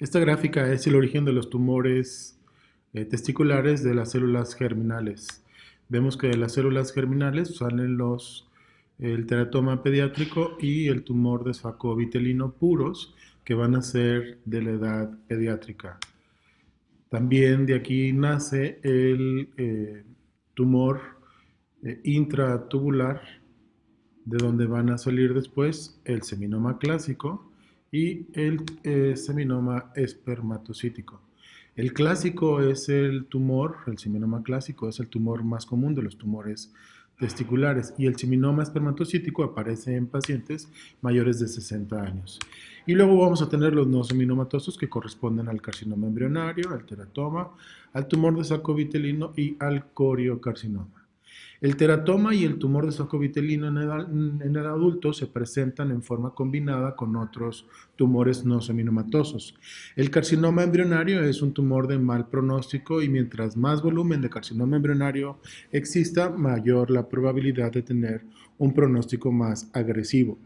Esta gráfica es el origen de los tumores testiculares de las células germinales. Vemos que de las células germinales salen el teratoma pediátrico y el tumor de saco vitelino puros que van a ser de la edad pediátrica. También de aquí nace el tumor intratubular, de donde van a salir después el seminoma clásico y el seminoma espermatocítico. El clásico es el tumor, el seminoma clásico es el tumor más común de los tumores testiculares y el seminoma espermatocítico aparece en pacientes mayores de 60 años. Y luego vamos a tener los no seminomatosos que corresponden al carcinoma embrionario, al teratoma, al tumor de saco vitelino y al coriocarcinoma. El teratoma y el tumor de saco vitelino en el adulto se presentan en forma combinada con otros tumores no seminomatosos. El carcinoma embrionario es un tumor de mal pronóstico y mientras más volumen de carcinoma embrionario exista, mayor la probabilidad de tener un pronóstico más agresivo.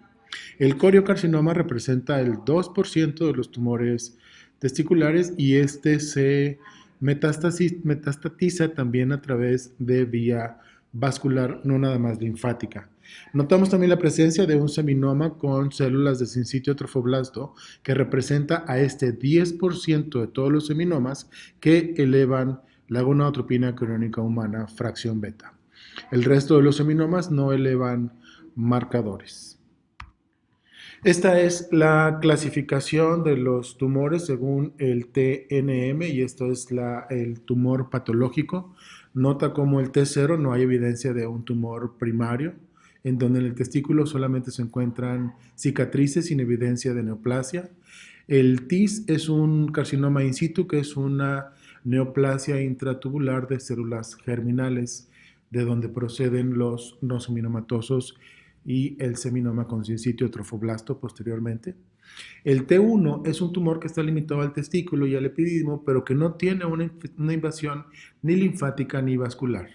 El coriocarcinoma representa el 2% de los tumores testiculares y este se metastatiza también a través de vía vascular, no nada más linfática. Notamos también la presencia de un seminoma con células de sincitio trofoblasto que representa a este 10% de todos los seminomas que elevan la gonadotropina coriónica humana fracción beta. El resto de los seminomas no elevan marcadores. Esta es la clasificación de los tumores según el TNM y esto es el tumor patológico. Nota como el T0 no hay evidencia de un tumor primario, en donde en el testículo solamente se encuentran cicatrices sin evidencia de neoplasia. El TIS es un carcinoma in situ, que es una neoplasia intratubular de células germinales, de donde proceden los no seminomatosos y el seminoma con sincitio trofoblasto posteriormente. El T1 es un tumor que está limitado al testículo y al epidídimo, pero que no tiene una invasión ni linfática ni vascular.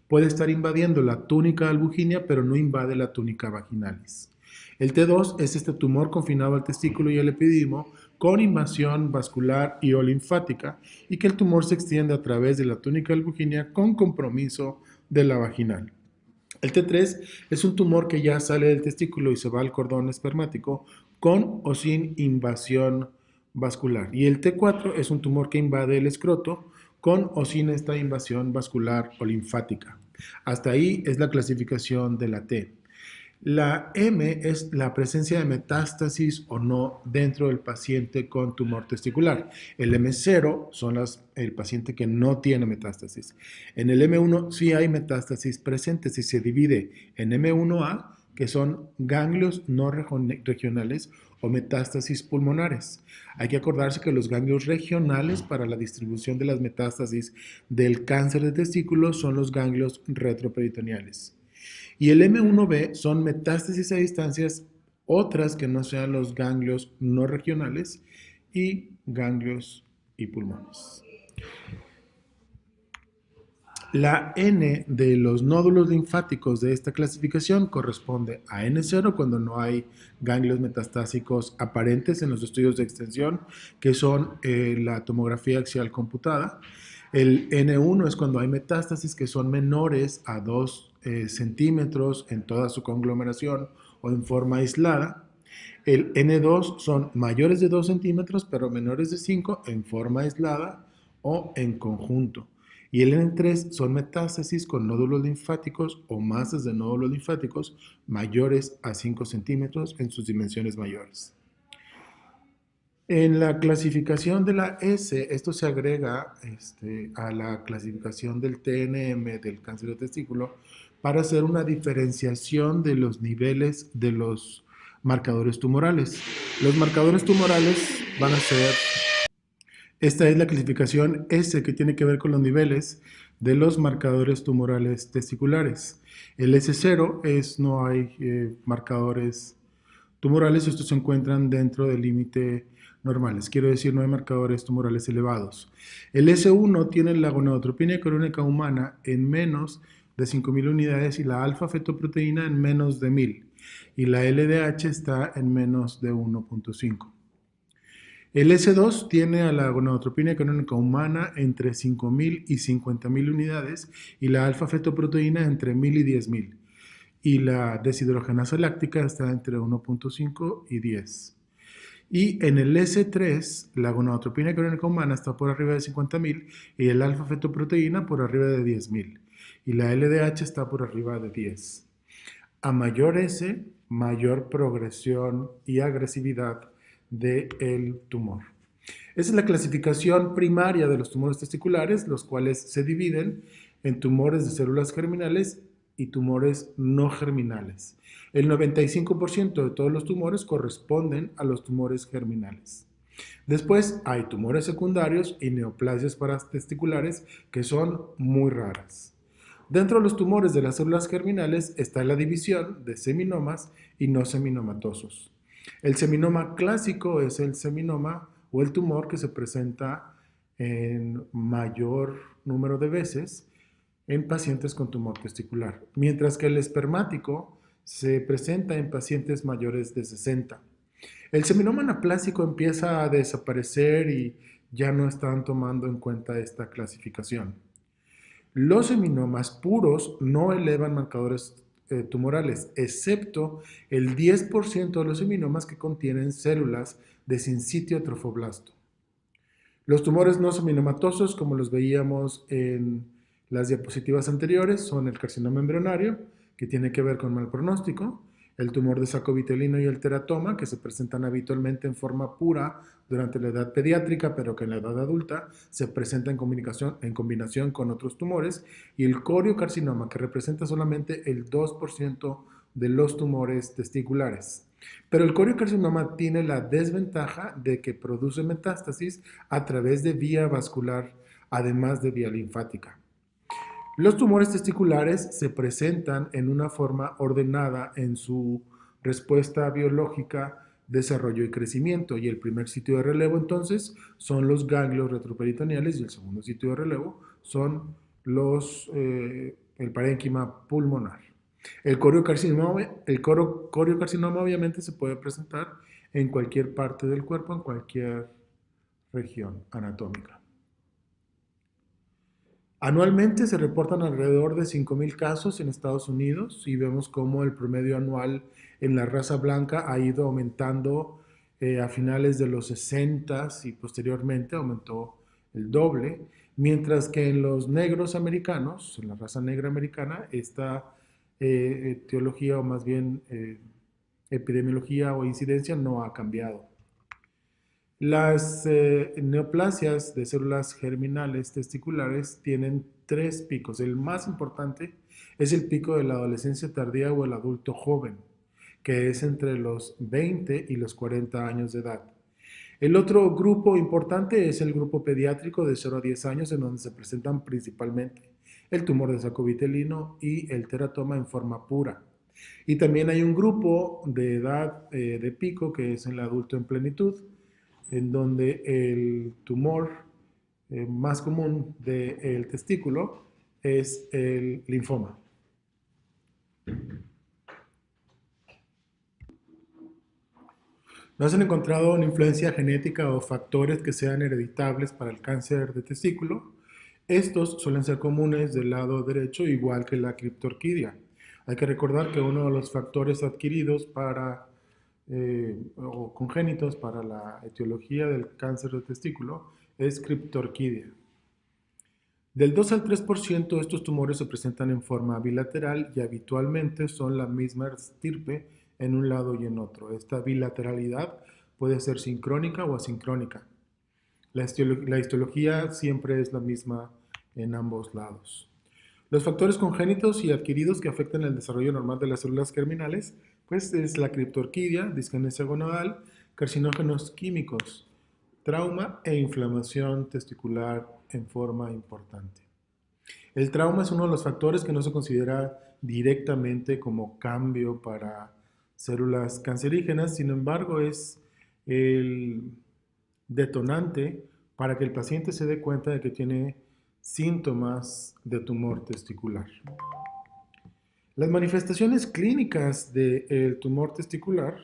Puede estar invadiendo la túnica albuginea, pero no invade la túnica vaginalis. El T2 es este tumor confinado al testículo y al epidídimo con invasión vascular y o linfática y que el tumor se extiende a través de la túnica albuginea con compromiso de la vaginal. El T3 es un tumor que ya sale del testículo y se va al cordón espermático con o sin invasión vascular. Y el T4 es un tumor que invade el escroto con o sin esta invasión vascular o linfática. Hasta ahí es la clasificación de la T. La M es la presencia de metástasis o no dentro del paciente con tumor testicular. El M0 son el paciente que no tiene metástasis. En el M1 sí hay metástasis presentes y se divide en M1A, que son ganglios no regionales o metástasis pulmonares. Hay que acordarse que los ganglios regionales para la distribución de las metástasis del cáncer de testículo son los ganglios retroperitoneales. Y el M1B son metástasis a distancias otras que no sean los ganglios no regionales y ganglios y pulmones. La N de los nódulos linfáticos de esta clasificación corresponde a N0 cuando no hay ganglios metastásicos aparentes en los estudios de extensión, que son la tomografía axial computada. El N1 es cuando hay metástasis que son menores a 2 centímetros en toda su conglomeración o en forma aislada. El N2 son mayores de 2 centímetros pero menores de 5 en forma aislada o en conjunto. Y el N3 son metástasis con nódulos linfáticos o masas de nódulos linfáticos mayores a 5 centímetros en sus dimensiones mayores. En la clasificación de la S, esto se agrega a la clasificación del TNM del cáncer de testículo para hacer una diferenciación de los niveles de los marcadores tumorales. Los marcadores tumorales van a ser, esta es la clasificación S que tiene que ver con los niveles de los marcadores tumorales testiculares. El S0 es no hay marcadores tumorales, estos se encuentran dentro del límite normales, quiero decir no hay marcadores tumorales elevados. El S1 tiene la gonadotropina coriónica humana en menos de 5.000 unidades y la alfa-fetoproteína en menos de 1.000 y la LDH está en menos de 1.5. El S2 tiene a la gonadotropina canónica humana entre 5.000 y 50.000 unidades y la alfa-fetoproteína entre 1.000 y 10.000. Y la deshidrogenasa láctica está entre 1.5 y 10. Y en el S3, la gonadotropina canónica humana está por arriba de 50.000 y el alfa-fetoproteína por arriba de 10.000. Y la LDH está por arriba de 10. A mayor S, mayor progresión y agresividad del tumor. Esa es la clasificación primaria de los tumores testiculares, los cuales se dividen en tumores de células germinales y tumores no germinales. El 95% de todos los tumores corresponden a los tumores germinales. Después hay tumores secundarios y neoplasias paratesticulares que son muy raras. Dentro de los tumores de las células germinales está la división de seminomas y no seminomatosos. El seminoma clásico es el seminoma o el tumor que se presenta en mayor número de veces en pacientes con tumor testicular, mientras que el espermático se presenta en pacientes mayores de 60. El seminoma anaplásico empieza a desaparecer y ya no están tomando en cuenta esta clasificación. Los seminomas puros no elevan marcadores tumorales, excepto el 10% de los seminomas que contienen células de sincitio trofoblasto. Los tumores no seminomatosos, como los veíamos en las diapositivas anteriores, son el carcinoma embrionario, que tiene que ver con mal pronóstico, el tumor de saco vitelino y el teratoma, que se presentan habitualmente en forma pura durante la edad pediátrica, pero que en la edad adulta se presenta en combinación con otros tumores, y el coriocarcinoma, que representa solamente el 2% de los tumores testiculares. Pero el coriocarcinoma tiene la desventaja de que produce metástasis a través de vía vascular, además de vía linfática. Los tumores testiculares se presentan en una forma ordenada en su respuesta biológica, desarrollo y crecimiento, y el primer sitio de relevo entonces son los ganglios retroperitoneales y el segundo sitio de relevo son el parénquima pulmonar. El coriocarcinoma obviamente se puede presentar en cualquier parte del cuerpo, en cualquier región anatómica. Anualmente se reportan alrededor de 5.000 casos en Estados Unidos y vemos cómo el promedio anual en la raza blanca ha ido aumentando a finales de los 60 y posteriormente aumentó el doble, mientras que en los negros americanos, en la raza negra americana, esta etiología o más bien epidemiología o incidencia no ha cambiado. Las neoplasias de células germinales testiculares tienen 3 picos. El más importante es el pico de la adolescencia tardía o el adulto joven, que es entre los 20 y los 40 años de edad. El otro grupo importante es el grupo pediátrico de 0 a 10 años, en donde se presentan principalmente el tumor de saco vitelino y el teratoma en forma pura. Y también hay un grupo de edad de pico que es el adulto en plenitud, en donde el tumor más común del testículo es el linfoma. No se han encontrado una influencia genética o factores que sean hereditables para el cáncer de testículo. Estos suelen ser comunes del lado derecho, igual que la criptorquidia. Hay que recordar que uno de los factores adquiridos o congénitos para la etiología del cáncer de testículo es criptorquidia. Del 2 al 3% de estos tumores se presentan en forma bilateral y habitualmente son la misma estirpe en un lado y en otro. Esta bilateralidad puede ser sincrónica o asincrónica. La histología siempre es la misma en ambos lados. Los factores congénitos y adquiridos que afectan el desarrollo normal de las células germinales, pues es la criptorquidia, disquinesia gonadal, carcinógenos químicos, trauma e inflamación testicular en forma importante. El trauma es uno de los factores que no se considera directamente como cambio para células cancerígenas, sin embargo es el detonante para que el paciente se dé cuenta de que tiene síntomas de tumor testicular. Las manifestaciones clínicas del tumor testicular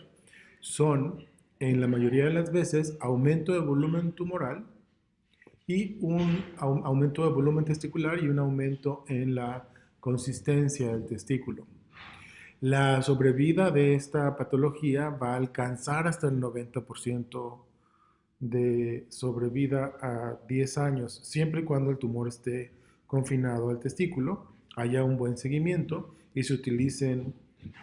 son en la mayoría de las veces, aumento de volumen tumoral y un aumento de volumen testicular y un aumento en la consistencia del testículo. La sobrevida de esta patología va a alcanzar hasta el 90% de sobrevida a 10 años, siempre y cuando el tumor esté confinado al testículo, haya un buen seguimiento y se utilicen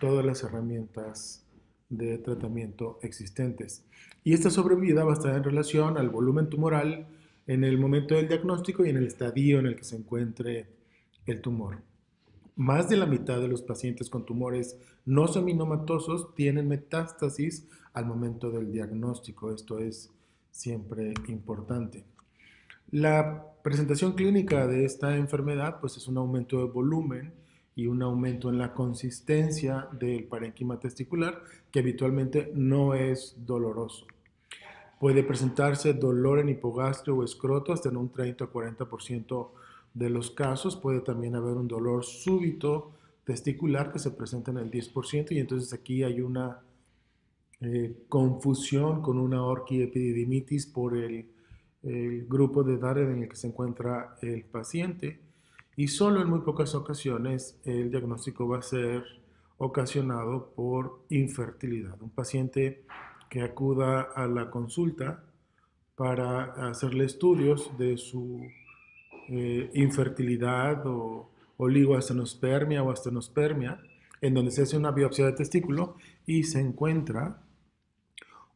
todas las herramientas de tratamiento existentes. Y esta sobrevida va a estar en relación al volumen tumoral en el momento del diagnóstico y en el estadio en el que se encuentre el tumor. Más de la mitad de los pacientes con tumores no seminoma-tosos tienen metástasis al momento del diagnóstico. Esto es siempre importante. La presentación clínica de esta enfermedad pues es un aumento de volumen y un aumento en la consistencia del parénquima testicular que habitualmente no es doloroso. Puede presentarse dolor en hipogastrio o escroto hasta en un 30 o 40% de los casos. Puede también haber un dolor súbito testicular que se presenta en el 10% y entonces aquí hay una confusión con una orquiepididimitis por el grupo de edad en el que se encuentra el paciente y solo en muy pocas ocasiones el diagnóstico va a ser ocasionado por infertilidad. Un paciente que acuda a la consulta para hacerle estudios de su infertilidad o oligoastenospermia o astenospermia, en donde se hace una biopsia de testículo y se encuentra,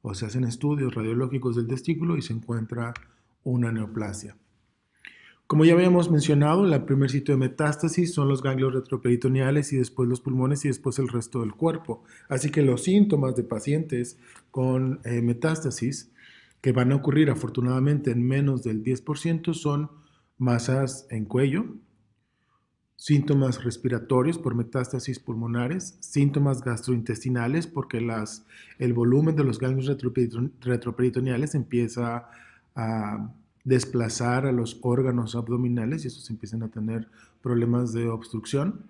o se hacen estudios radiológicos del testículo y se encuentra una neoplasia. Como ya habíamos mencionado, el primer sitio de metástasis son los ganglios retroperitoneales y después los pulmones y después el resto del cuerpo. Así que los síntomas de pacientes con metástasis que van a ocurrir afortunadamente en menos del 10% son masas en cuello, síntomas respiratorios por metástasis pulmonares, síntomas gastrointestinales porque el volumen de los ganglios retroperitoneales empieza a desplazar a los órganos abdominales y estos empiezan a tener problemas de obstrucción.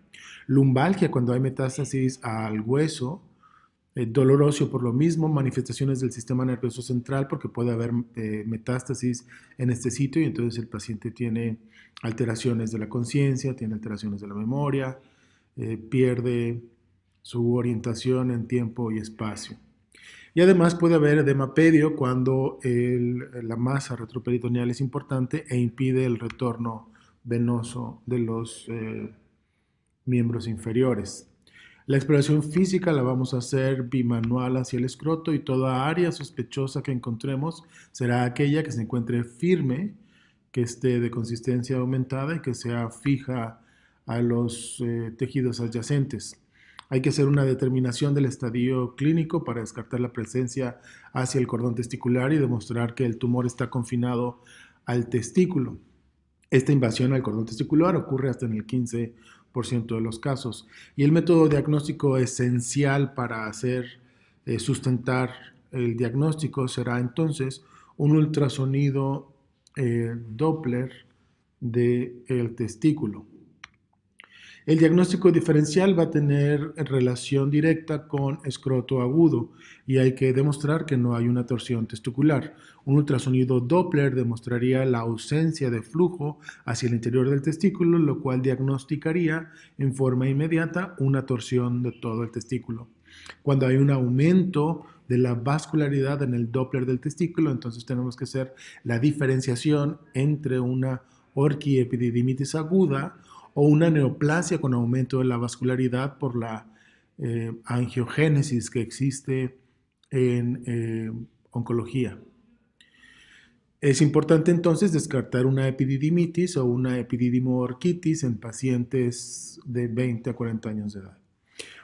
Lumbalgia cuando hay metástasis al hueso, dolor óseo por lo mismo, manifestaciones del sistema nervioso central porque puede haber metástasis en este sitio y entonces el paciente tiene alteraciones de la conciencia, tiene alteraciones de la memoria, pierde su orientación en tiempo y espacio. Y además puede haber edema pedio cuando la masa retroperitoneal es importante e impide el retorno venoso de los miembros inferiores. La exploración física la vamos a hacer bimanual hacia el escroto y toda área sospechosa que encontremos será aquella que se encuentre firme, que esté de consistencia aumentada y que sea fija a los tejidos adyacentes. Hay que hacer una determinación del estadio clínico para descartar la presencia hacia el cordón testicular y demostrar que el tumor está confinado al testículo. Esta invasión al cordón testicular ocurre hasta en el 15% de los casos. Y el método diagnóstico esencial para sustentar el diagnóstico será entonces un ultrasonido Doppler del testículo. El diagnóstico diferencial va a tener relación directa con escroto agudo y hay que demostrar que no hay una torsión testicular. Un ultrasonido Doppler demostraría la ausencia de flujo hacia el interior del testículo, lo cual diagnosticaría en forma inmediata una torsión de todo el testículo. Cuando hay un aumento de la vascularidad en el Doppler del testículo, entonces tenemos que hacer la diferenciación entre una orquiepididimitis aguda o una neoplasia con aumento de la vascularidad por la angiogénesis que existe en oncología. Es importante entonces descartar una epididimitis o una epididimoorquitis en pacientes de 20 a 40 años de edad.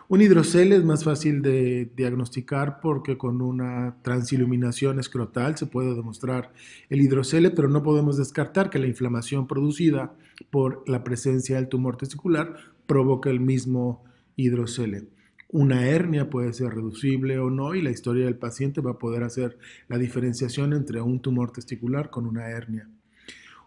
Un hidrocele es más fácil de diagnosticar porque con una transiluminación escrotal se puede demostrar el hidrocele, pero no podemos descartar que la inflamación producida por la presencia del tumor testicular provoca el mismo hidrocele. Una hernia puede ser reducible o no y la historia del paciente va a poder hacer la diferenciación entre un tumor testicular con una hernia.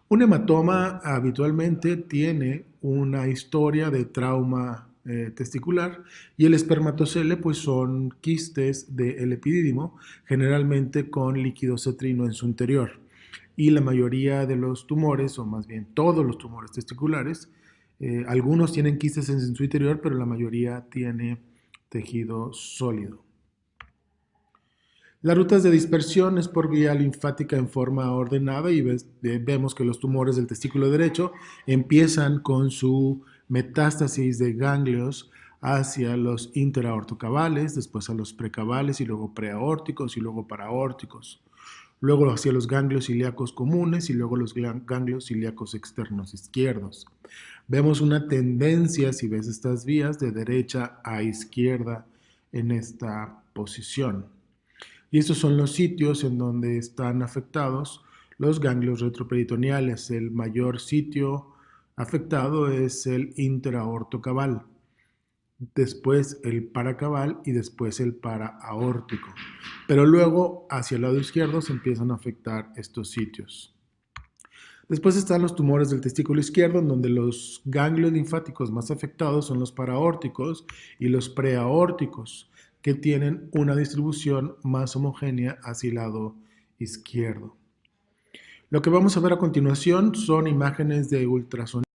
Un hematoma habitualmente tiene una historia de trauma testicular, y el espermatocele pues son quistes del epidídimo, generalmente con líquido cetrino en su interior. Y la mayoría de los tumores, o más bien todos los tumores testiculares, algunos tienen quistes en su interior, pero la mayoría tiene tejido sólido. Las rutas de dispersión es por vía linfática en forma ordenada y vemos que los tumores del testículo derecho empiezan con su metástasis de ganglios hacia los interaortocavales, después a los precavales y luego preaórticos y luego paraórticos. Luego hacia los ganglios ilíacos comunes y luego los ganglios ilíacos externos izquierdos. Vemos una tendencia, si ves estas vías, de derecha a izquierda en esta posición. Y estos son los sitios en donde están afectados los ganglios retroperitoneales. El mayor sitio afectado es el interaortocaval, después el paracaval y después el paraaórtico. Pero luego hacia el lado izquierdo se empiezan a afectar estos sitios. Después están los tumores del testículo izquierdo, en donde los ganglios linfáticos más afectados son los paraórticos y los preaórticos, que tienen una distribución más homogénea hacia el lado izquierdo. Lo que vamos a ver a continuación son imágenes de ultrasonido